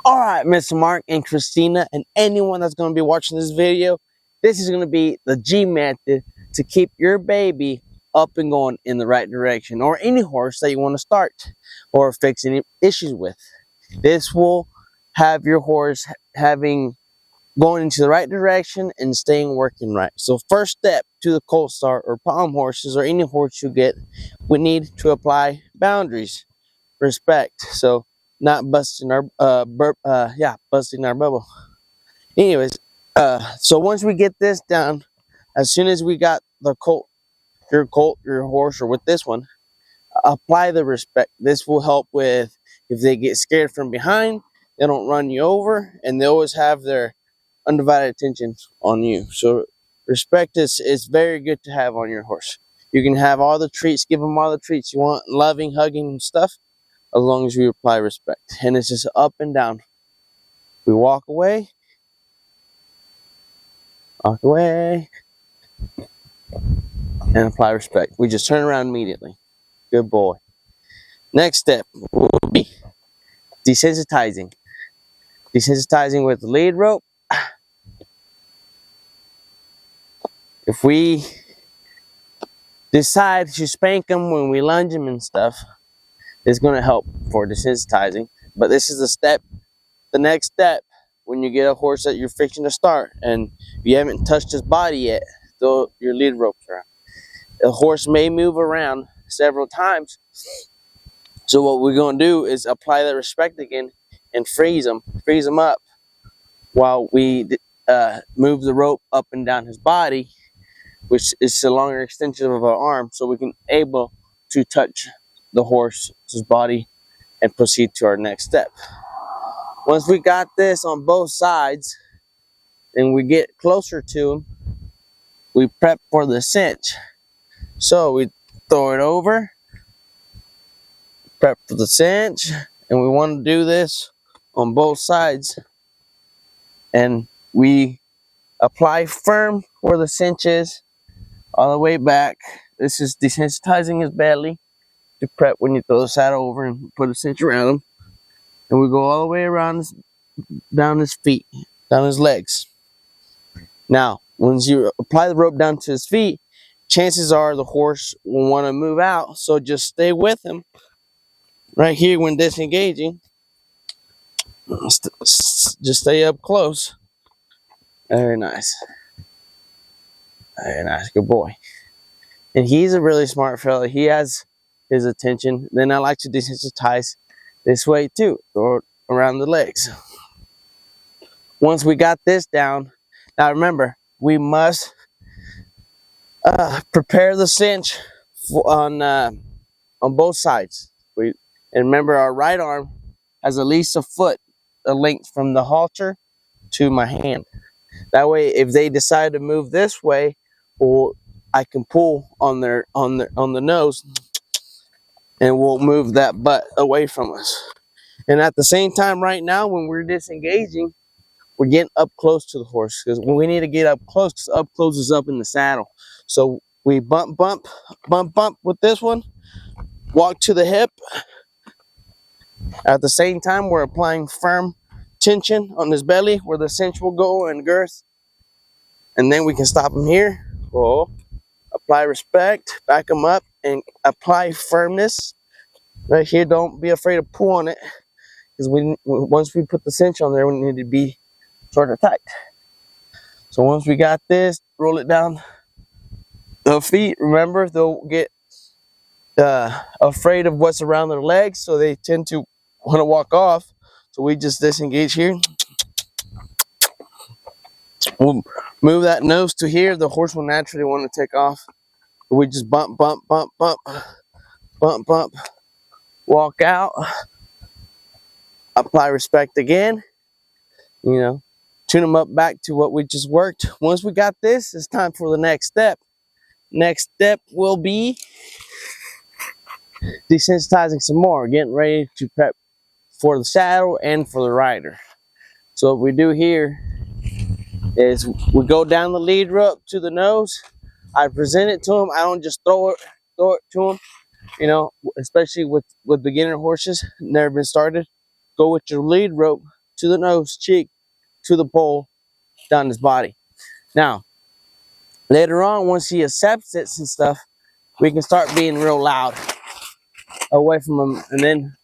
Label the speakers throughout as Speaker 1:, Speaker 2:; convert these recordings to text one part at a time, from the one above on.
Speaker 1: All right, Mr. Mark and Christina, and anyone that's going to be watching this video, this is going to be the G method to keep your baby up and going in the right direction, or any horse that you want to start or fix any issues with. This will have your horse having going into the right direction and staying working right. So first step to the Colt start or palm horses or any horse you get, we need to apply boundaries, respect. So not busting our busting our bubble. Anyways, so once we get this down, as soon as we got the Colt, your horse, or with this one, apply the respect. This will help with if they get scared from behind, they don't run you over, and they always have their undivided attention on you. So respect is very good to have on your horse. You can have all the treats, give them all the treats you want, loving, hugging, and stuff, as long as you apply respect. And it's just up and down. We walk away, and apply respect. We just turn around immediately. Good boy. Next step will be desensitizing. Desensitizing with the lead rope. If we decide to spank them when we lunge them and stuff, it's going to help for desensitizing. But this is the next step when you get a horse that you're fixing to start and you haven't touched his body yet, throw your lead ropes around. The horse may move around several times. So what we're going to do is apply that respect again and freeze him up while we move the rope up and down his body, which is a longer extension of our arm, so we can able to touch the horse's body and proceed to our next step. Once we got this on both sides and we get closer to him, we prep for the cinch. So we throw it over, prep for the cinch, and we want to do this on both sides. And we apply firm where the cinch is, all the way back. This is desensitizing his belly to prep when you throw the saddle over and put a cinch around him. And we go all the way around down his feet, down his legs. Now, once you apply the rope down to his feet, chances are the horse will want to move out. So just stay with him right here when disengaging. Just stay up close. Very nice. Very nice. Good boy. And he's a really smart fella. He has his attention. Then I like to desensitize this way too, or around the legs. Once we got this down, now remember, we must prepare the cinch on both sides. And remember, our right arm has at least a foot, a length from the halter to my hand. That way, if they decide to move this way, well, I can pull on the nose, and we'll move that butt away from us. And at the same time, right now, when we're disengaging, we're getting up close to the horse, because we need to get up close, because up close is up in the saddle. So we bump with this one, walk to the hip. At the same time, we're applying firm tension on his belly where the cinch will go and girth. And then we can stop him here. Whoa. Apply respect, back him up, and apply firmness. Right here, don't be afraid to pull on it, because once we put the cinch on there, we need to be sort of tight. So once we got this, roll it down the feet. Remember, they'll get afraid of what's around their legs, so they tend to want to walk off. So we just disengage here. We'll move that nose to here. The horse will naturally want to take off. We just bump, walk out, apply respect again, tune them up back to what we just worked. Once we got this, it's time for the next step. Next step will be desensitizing some more, getting ready to prep for the saddle and for the rider. So what we do here is we go down the lead rope to the nose. I present it to him. I don't just throw it to him. Especially with beginner horses, never been started. Go with your lead rope to the nose, cheek, to the pole, down his body. Now, later on, once he accepts it and stuff, we can start being real loud away from him and then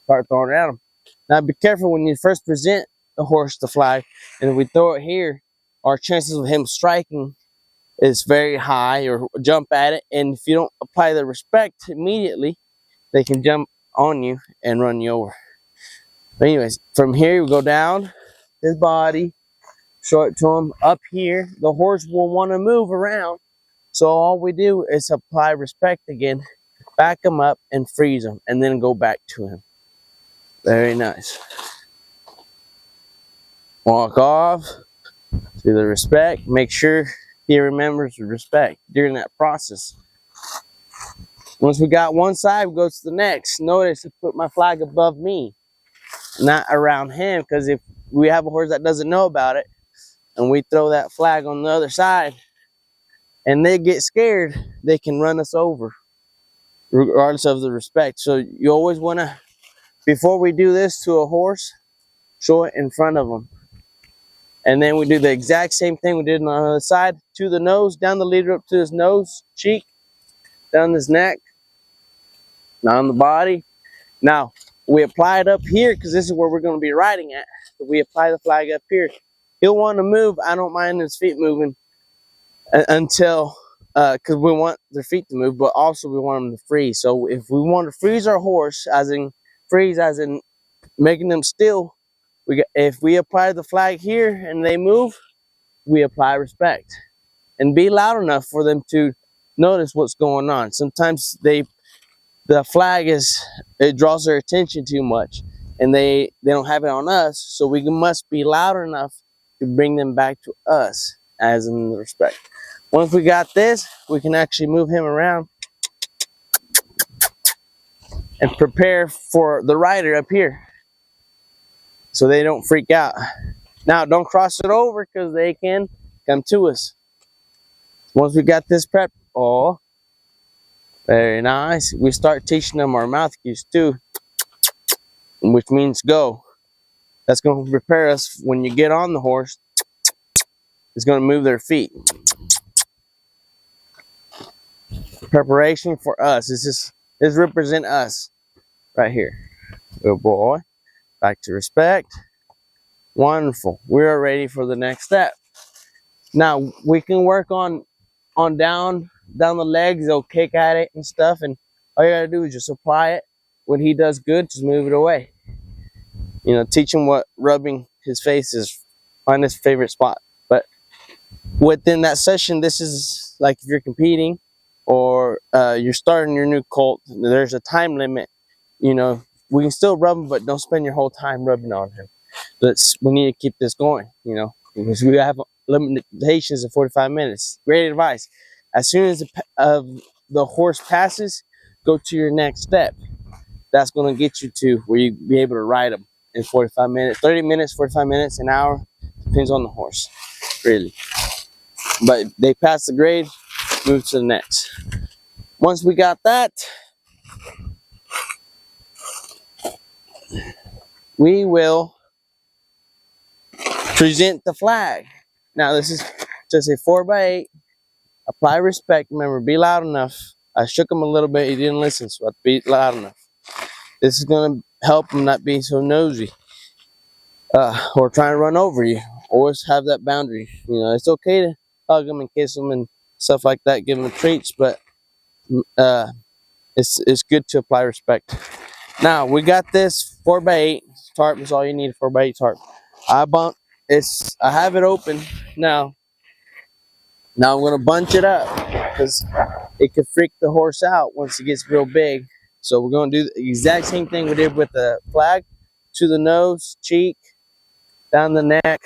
Speaker 1: start throwing it at him. Now, be careful when you first present the horse the flag, and if we throw it here, our chances of him striking is very high or jump at it. And if you don't apply the respect immediately, they can jump on you and run you over. But anyways, from here we go down his body, show it to him. Up here, the horse will want to move around. So all we do is apply respect again, back him up and freeze him, and then go back to him. Very nice. Walk off, do the respect, make sure he remembers the respect during that process. Once we got one side, we go to the next. Notice I put my flag above me, not around him, because if we have a horse that doesn't know about it, and we throw that flag on the other side, and they get scared, they can run us over, regardless of the respect. So you always want to, before we do this to a horse, show it in front of them. And then we do the exact same thing we did on the other side, to the nose, down the leader up to his nose, cheek, down his neck, down the body. Now, we apply it up here because this is where we're going to be riding at. So we apply the flag up here. He'll want to move. I don't mind his feet moving until, because we want their feet to move, but also we want them to freeze. So if we want to freeze our horse, as in making them still, if we apply the flag here and they move, we apply respect. And be loud enough for them to notice what's going on. Sometimes the flag it draws their attention too much, and they don't have it on us, so we must be loud enough to bring them back to us, as in the respect. Once we got this, we can actually move him around and prepare for the rider up here, so they don't freak out. Now, don't cross it over because they can come to us. Once we got this prep, oh, very nice. We start teaching them our mouth cues too, which means go. That's going to prepare us when you get on the horse. It's going to move their feet. Preparation for us. This represent us right here. Good boy. Back to respect. Wonderful. We're ready for the next step. Now we can work on down the legs. They'll kick at it and stuff, and all you gotta do is just apply it. When he does good, just move it away. You know, teach him what rubbing his face is. Find his favorite spot. But within that session, this is like if you're competing or you're starting your new colt, there's a time limit. You know, we can still rub him, but don't spend your whole time rubbing on him. We need to keep this going, you know, because we have limitations of 45 minutes. Great advice. As soon as the horse passes, go to your next step. That's going to get you to where you be able to ride them in 45 minutes, 30 minutes, 45 minutes, an hour. Depends on the horse, really. But they pass the grade, move to the next. Once we got that, we will present the flag. Now, this is just a 4x8. Apply respect. Remember, be loud enough. I shook him a little bit. He didn't listen, so I have to be loud enough. This is going to help him not be so nosy or trying to run over you. Always have that boundary. You know, it's okay to hug him and kiss him and stuff like that, give him treats, but it's good to apply respect. Now, we got this 4x8 tarp. Is all you need, a 4x8 tarp. I have it open now. Now I'm going to bunch it up because it could freak the horse out once it gets real big. So we're going to do the exact same thing we did with the flag. To the nose, cheek, down the neck.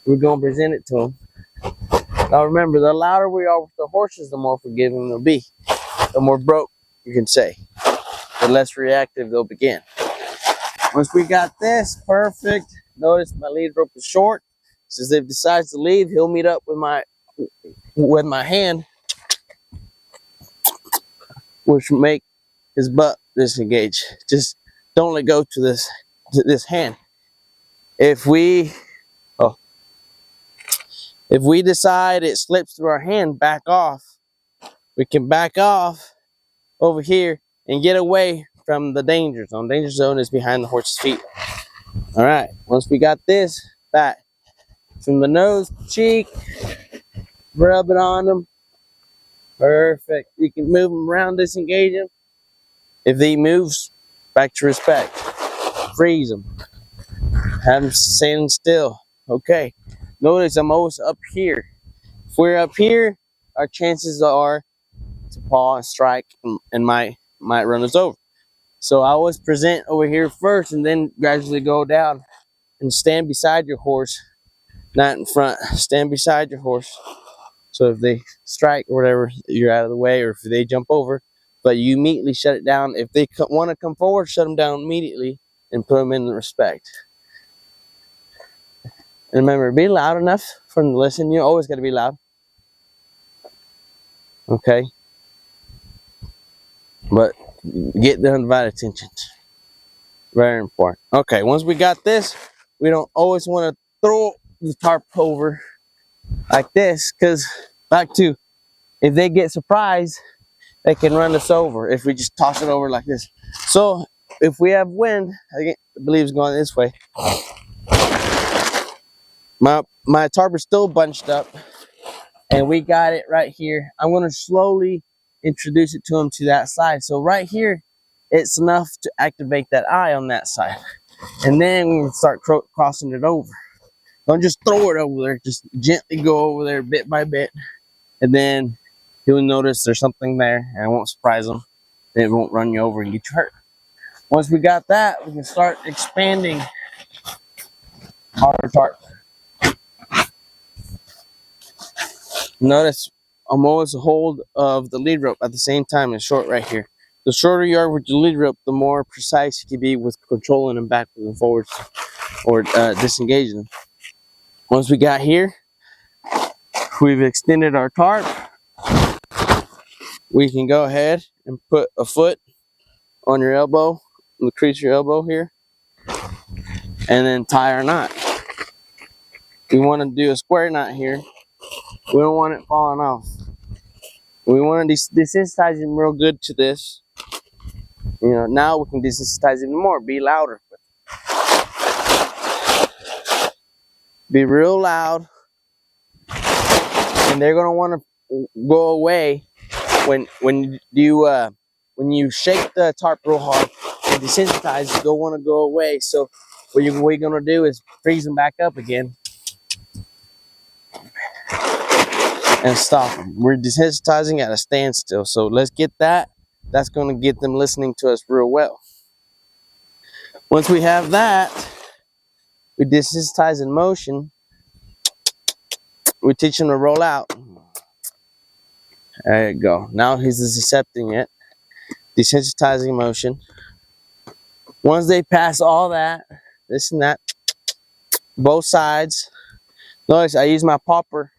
Speaker 1: We're going to present it to him. Now remember, the louder we are with the horses, the more forgiving they'll be. The more broke, you can say. The less reactive they'll begin. Once we got this, perfect. Notice my lead rope is short. Since if he decides to leave, he'll meet up with my hand, which will make his butt disengage. Just don't let go to this hand. If we oh, if we decide it slips through our hand, back off. We can back off over here and get away from the danger zone. Danger zone is behind the horse's feet. All right. Once we got this back from the nose, cheek, rub it on them. Perfect. You can move them around, disengage them. If he moves, back to respect. Freeze them. Have them stand still. Okay. Notice I'm always up here. If we're up here, our chances are to paw and strike and might run us over. So I always present over here first and then gradually go down and stand beside your horse, not in front. Stand beside your horse. So if they strike or whatever, you're out of the way, or if they jump over, but you immediately shut it down. If they want to come forward, shut them down immediately and put them in the respect. And remember, be loud enough for them to listen. You always got to be loud. Okay? But get the undivided attention. Very important. Okay, once we got this, we don't always want to throw the tarp over like this, because back to, if they get surprised, they can run us over if we just toss it over like this. So if we have wind, I believe it's going this way. My tarp is still bunched up, and we got it right here. I'm going to slowly introduce it to him to that side. So right here, it's enough to activate that eye on that side. And then we start crossing it over. Don't just throw it over there. Just gently go over there bit by bit. And then he'll notice there's something there, and it won't surprise him. It won't run you over and get you hurt. Once we got that, we can start expanding our tarp. Notice I'm always a hold of the lead rope at the same time and short right here. The shorter you are with the lead rope, the more precise you can be with controlling them backwards and forwards or disengaging them. Once we got here, we've extended our tarp. We can go ahead and put a foot on your elbow, on the crease of your elbow here, and then tie our knot. We want to do a square knot here. We don't want it falling off. We want to desensitize him real good to this. You know, now we can desensitize even more. Be louder. Be real loud. And they're gonna want to go away when you shake the tarp real hard and desensitize. They'll want to go away. So what you're gonna do is freeze them back up again and stop them. We're desensitizing at a standstill. So let's get that. That's going to get them listening to us real well. Once we have that, we desensitize in motion. We teach him to roll out. There you go. Now he's accepting it. Desensitizing motion. Once they pass all that, this and that, both sides. Notice I use my popper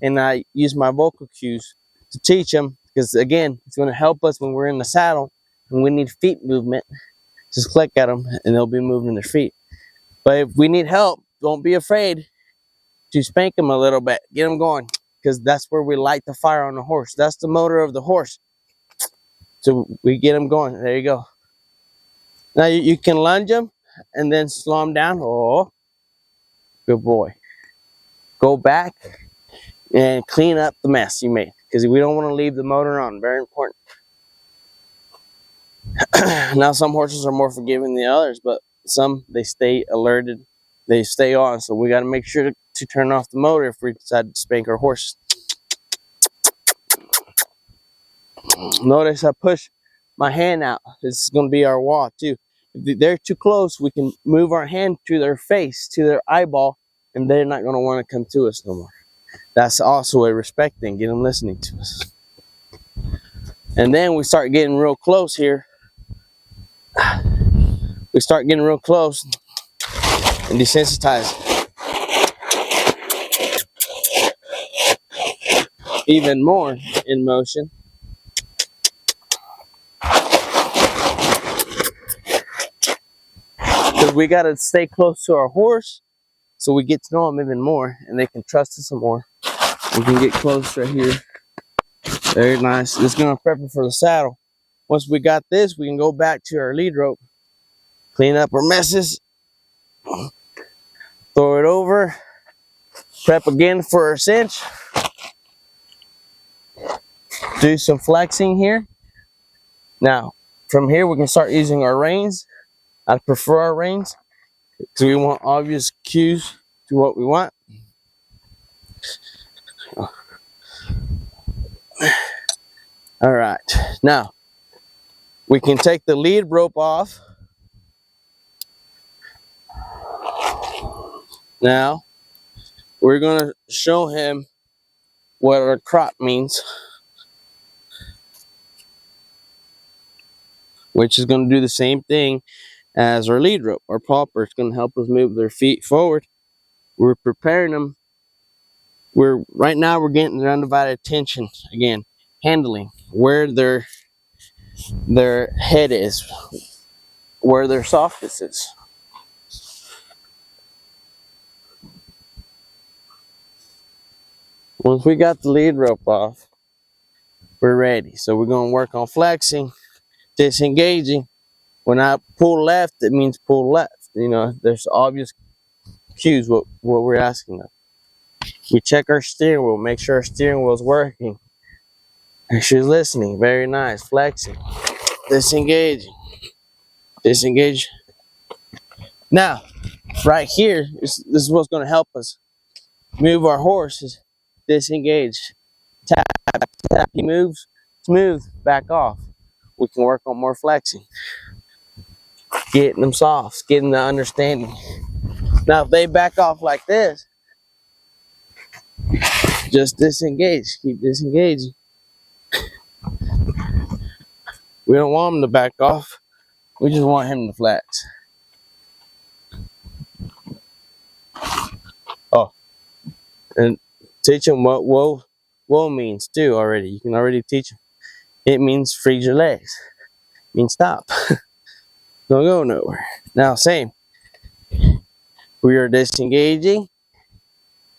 Speaker 1: and I use my vocal cues to teach them, because again, it's going to help us when we're in the saddle and we need feet movement. Just click at them and they'll be moving their feet. But if we need help, don't be afraid to spank them a little bit. Get them going, because that's where we light the fire on the horse. That's the motor of the horse. So we get them going. There you go. Now you can lunge them and then slow them down. Oh, good boy. Go back and clean up the mess you made, because we don't want to leave the motor on. Very important. Now some horses are more forgiving than others, but some, they stay alerted, they stay on. So we got to make sure to turn off the motor if we decide to spank our horse. Notice I push my hand out. This is going to be our wall too. If they're too close, we can move our hand to their face, to their eyeball, and they're not going to want to come to us no more. That's also a respect thing. Get them listening to us. And then we start getting real close here. We start getting real close and desensitize even more in motion. Because because we got to stay close to our horse so we get to know them even more and they can trust us some more. We can get close right here. Very nice. It's going to prep it for the saddle. Once we got this, we can go back to our lead rope, clean up our messes, throw it over, prep again for our cinch, do some flexing here. Now, from here, we can start using our reins. I prefer our reins because we want obvious cues to what we want. All right, now we can take the lead rope off. Now we're going to show him what our crop means, which is going to do the same thing as our lead rope. Our popper is going to help us move their feet forward. We're preparing them. Right now we're getting their undivided attention again, handling where their head is, where their softness is. Once we got the lead rope off, we're ready. So we're going to work on flexing, disengaging. When I pull left, it means pull left. You know, there's obvious cues what we're asking them. We check our steering wheel, make sure our steering wheel is working. And she's listening. Very nice. Flexing, disengaging, disengage. Now, right here, this is what's going to help us move our horses. Disengage, tap, tap. He moves, smooth, back off. We can work on more flexing, getting them soft, getting the understanding. Now, if they back off like this, just disengage, keep disengaging. We don't want him to back off. We just want him to flex. Oh, and teach him what whoa means too already. You can already teach him. It means freeze your legs. It means stop. Don't go nowhere. Now, same. We are disengaging.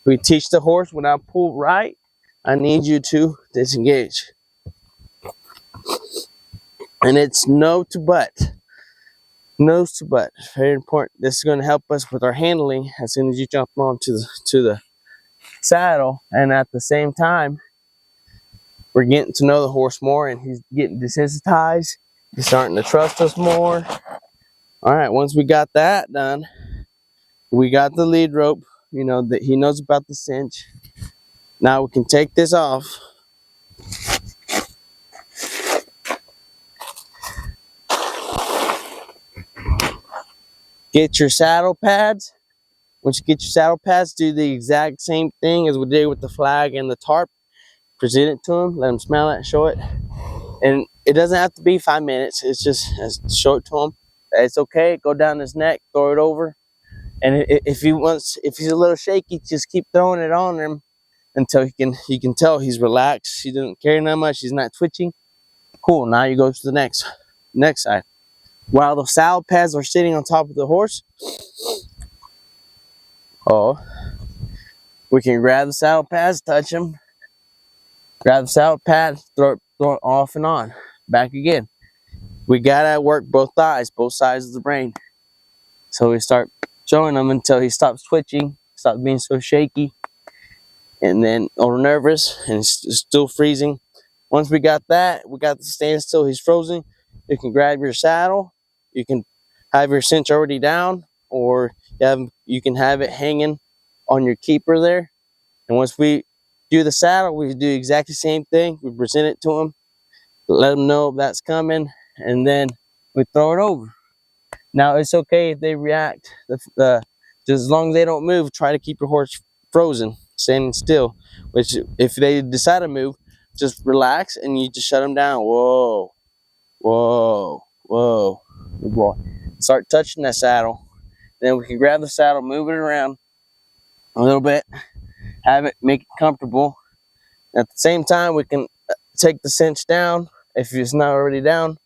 Speaker 1: We teach the horse when I pull right, I need you to disengage. And it's no to butt. Nose to butt. Very important. This is going to help us with our handling as soon as you jump onto the saddle. And at the same time, we're getting to know the horse more and he's getting desensitized. He's starting to trust us more. All right, once we got that done, we got the lead rope, you know, that he knows about the cinch. Now we can take this off. Get your saddle pads. Once you get your saddle pads, do the exact same thing as we did with the flag and the tarp. Present it to him, let him smell it, show it. And it doesn't have to be 5 minutes. It's just show it to him. It's okay. Go down his neck, throw it over. And if he's a little shaky, just keep throwing it on him until he can tell he's relaxed. He doesn't care that much. He's not twitching. Cool. Now you go to the next side. While the saddle pads are sitting on top of the horse, we can grab the saddle pads, touch them, grab the saddle pad, throw it off and on, back again. We gotta work both thighs, both sides of the brain. So we start showing him until he stops twitching, stops being so shaky, and then or nervous, and it's still freezing. Once we got that, we got the standstill, he's frozen. You can grab your saddle. You can have your cinch already down, or you can have it hanging on your keeper there. And once we do the saddle, we do exactly the same thing. We present it to him, let him know that's coming, and then we throw it over. Now, it's okay if they react. Just as long as they don't move, try to keep your horse frozen, standing still. Which, if they decide to move, just relax and you just shut them down. Whoa, whoa, whoa. Good boy. Start touching that saddle. Then we can grab the saddle, move it around a little bit, have it, make it comfortable. At the same time, we can take the cinch down if it's not already down.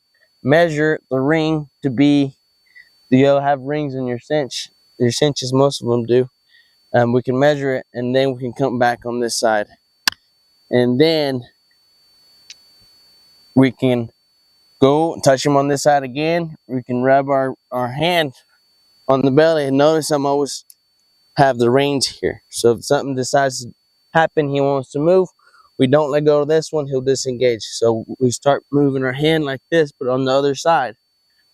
Speaker 1: Measure the ring to be Do you have rings in your cinch? Your cinches, most of them do. We can measure it, and then we can come back on this side, and then we can go and touch them on this side again. We can rub our hand on the belly, and notice I'm always have the reins here. So if something decides to happen, he wants to move, we don't let go of this one, he'll disengage. So we start moving our hand like this, but on the other side,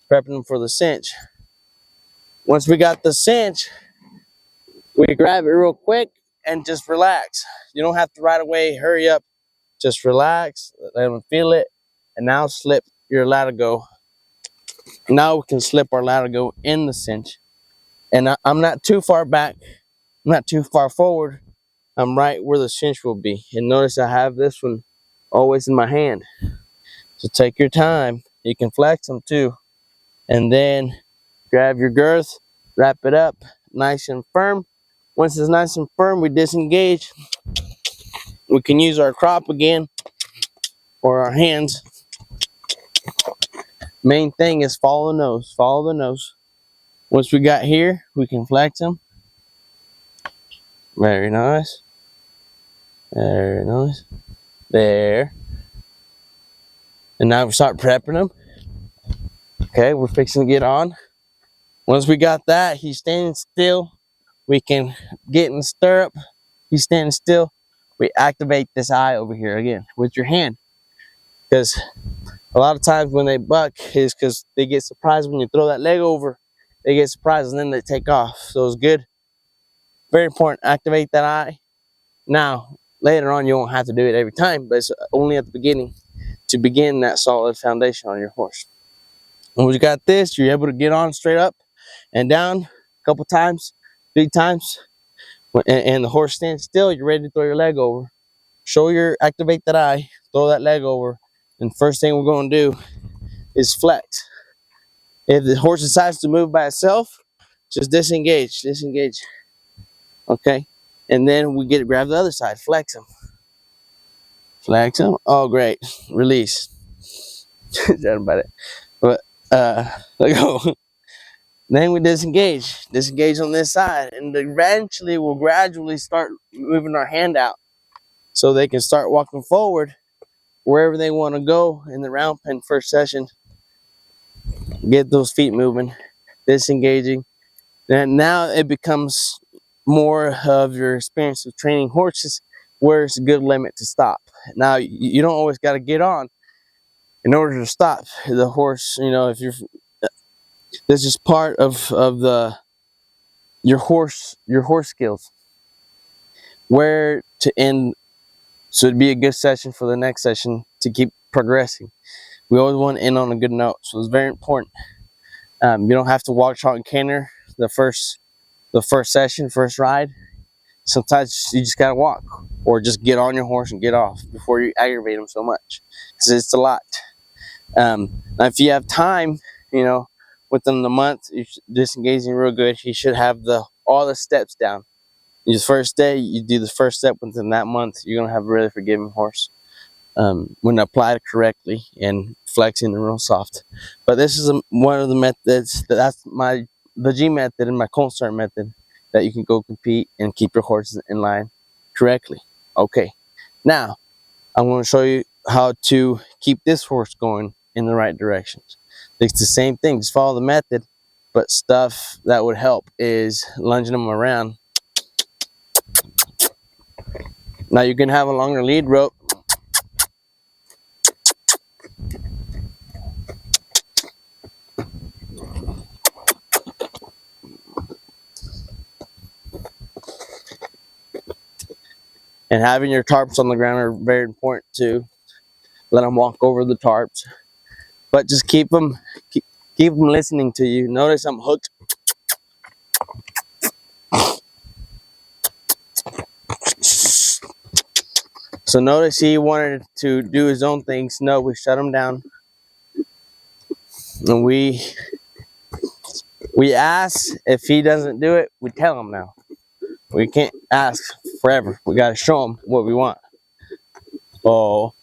Speaker 1: prepping him for the cinch. Once we got the cinch, we grab it real quick and just relax. You don't have to right away hurry up. Just relax, let him feel it, and now slip your latigo. Now we can slip our latigo in the cinch. And I'm not too far back, I'm not too far forward. I'm right where the cinch will be. And notice I have this one always in my hand. So take your time. You can flex them too. And then grab your girth, wrap it up nice and firm. Once it's nice and firm, we disengage. We can use our crop again or our hands. Main thing is follow the nose. Follow the nose. Once we got here, we can flex them. Very nice. Very nice. There. And now we start prepping them. Okay, we're fixing to get on. Once we got that, he's standing still. We can get in the stirrup. He's standing still. We activate this eye over here again with your hand. Because a lot of times when they buck is because they get surprised when you throw that leg over. They get surprised and then they take off. So it's good. Very important. Activate that eye. Now, later on, you won't have to do it every time, but it's only at the beginning to begin that solid foundation on your horse. And when you got this, you're able to get on straight up and down a couple times, 3 times. And the horse stands still, you're ready to throw your leg over. Activate that eye, throw that leg over. And first thing we're going to do is flex. If the horse decides to move by itself, just disengage. Okay? And then we grab the other side, flex him. Flex him. Oh, great. Release. That about it. But, let go. Then we disengage on this side, and eventually we'll gradually start moving our hand out so they can start walking forward wherever they want to go in the round pen first session. Get those feet moving, disengaging. And now it becomes more of your experience of training horses where it's a good limit to stop. Now, you don't always got to get on in order to stop the horse. You know, if you're this is part of your horse skills, where to end. So it'd be a good session for the next session to keep progressing. We always want to end on a good note, so it's very important. You don't have to walk, trot, and canter the first session, first ride. Sometimes you just gotta walk, or just get on your horse and get off before you aggravate them so much, because it's a lot. Now, if you have time, you know, within the month, you're disengaging real good. You should have all the steps down. The first day, you do the first step. Within that month, you're gonna have a really forgiving horse when applied correctly and flexing and real soft. But this is one of the methods. That's the G method and my Colt start method that you can go compete and keep your horses in line correctly. Okay, now I'm going to show you how to keep this horse going in the right directions. It's the same thing. Just follow the method, but stuff that would help is lunging them around. Now you can have a longer lead rope. And having your tarps on the ground are very important too. Let them walk over the tarps, but just keep them listening to you. Notice I'm hooked. So notice he wanted to do his own things. No, we shut him down. And we ask. If he doesn't do it, we tell him now. We can't ask forever. We got to show him what we want. Oh,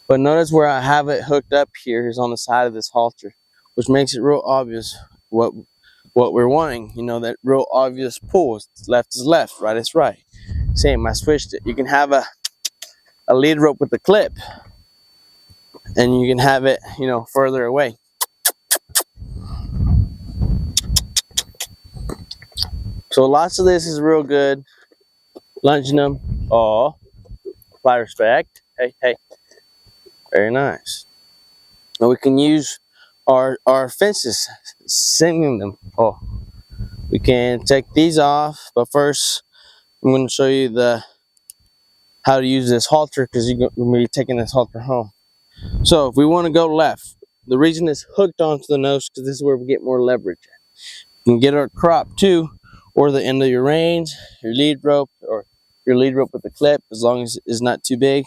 Speaker 1: but notice where I have it hooked up here is on the side of this halter, which makes it real obvious what what we're wanting. You know, that real obvious pull. Left is left, right is right. Same, I switched it. You can have a lead rope with a clip, and you can have it, you know, further away. So lots of this is real good. Lunging them. Oh, apply respect. Hey, hey. Very nice. And we can use our fences, singing them. Oh, we can take these off, but first I'm going to show you how to use this halter, because you're going to be taking this halter home. So if we want to go left, the reason it's hooked onto the nose, because this is where we get more leverage. You can get our crop too, or the end of your reins, your lead rope, or your lead rope with the clip, as long as it's not too big.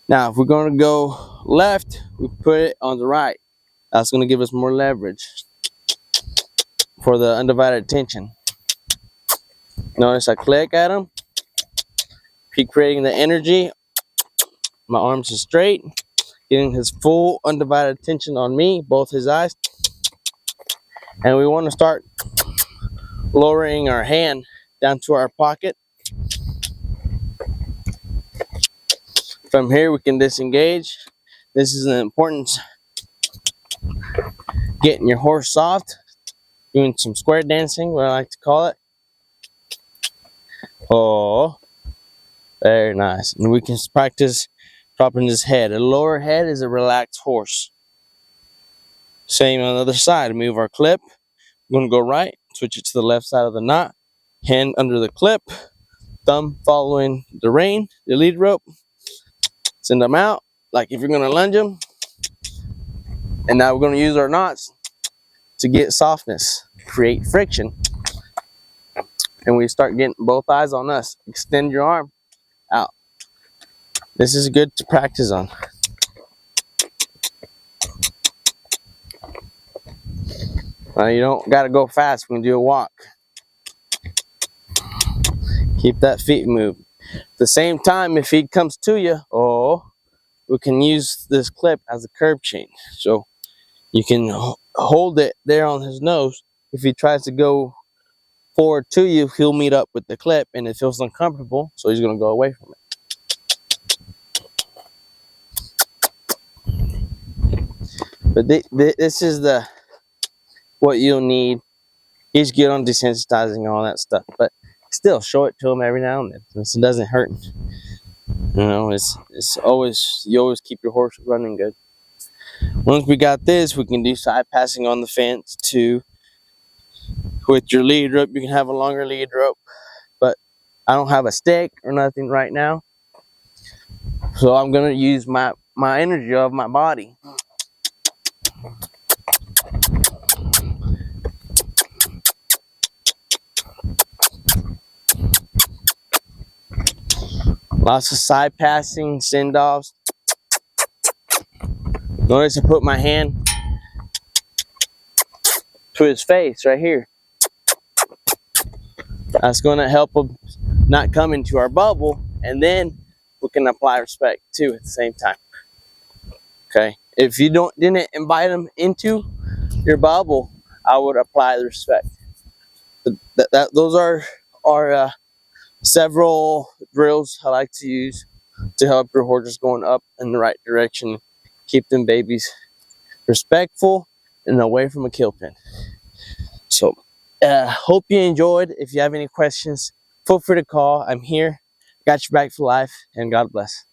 Speaker 1: Now, if we're going to go left, we put it on the right. That's going to give us more leverage for the undivided attention. Notice I click at them, keep creating the energy. My arms are straight, getting his full undivided attention on me, both his eyes. And we want to start lowering our hand down to our pocket. From here, we can disengage. This is an important, getting your horse soft, doing some square dancing, what I like to call it. Oh, very nice. And we can practice dropping his head. A lower head is a relaxed horse. Same on the other side. Move our clip. We're going to go right, switch it to the left side of the knot, hand under the clip, thumb following the rein, the lead rope. Send them out like if you're going to lunge them. And now we're going to use our knots to get softness, create friction. And we start getting both eyes on us. Extend your arm out. This is good to practice on. You don't got to go fast when you do a walk. Keep that feet moved. At the same time, if he comes to you, we can use this clip as a curb chain. So you can hold it there on his nose. If he tries to go forward to you, he'll meet up with the clip, and it feels uncomfortable, so he's going to go away from it. But this is what you'll need. He's good on desensitizing and all that stuff, but still show it to him every now and then. It doesn't hurt. You know, it's always, you always keep your horse running good. Once we got this, we can do side passing on the fence too. With your lead rope, you can have a longer lead rope, but I don't have a stick or nothing right now, so I'm gonna use my energy of my body. Lots of side passing, send offs. Notice I put my hand to his face right here. That's going to help him not come into our bubble, and then we can apply respect too at the same time. Okay, if you didn't invite him into your bubble, I would apply the respect. Those are several drills I like to use to help your horses going up in the right direction. Keep them babies respectful and away from a kill pin. So hope you enjoyed. If you have any questions, feel free to call. I'm here. Got your back for life, and God bless.